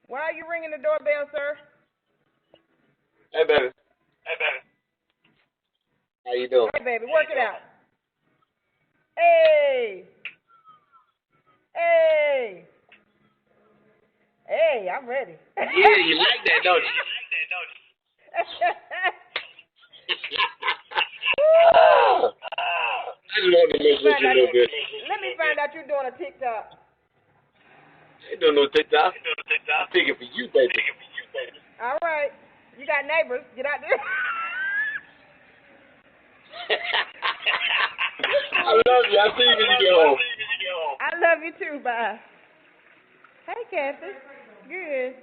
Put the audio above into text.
Why are you ringing the doorbell, sir? Hey, baby. How you doing? Hey, baby, work it out. Hey. Hey. Hey, I'm ready. Yeah, you like that, don't you? I just wanted to mess with you a little bit. Let me find out you're doing a TikTok. I ain't doing no TikTok. I'm thinking for you, baby. All right. You got neighbors. Get out there. I love you. I'll see you when you get home. I love you too. Bye. Hey, Kathy. Good.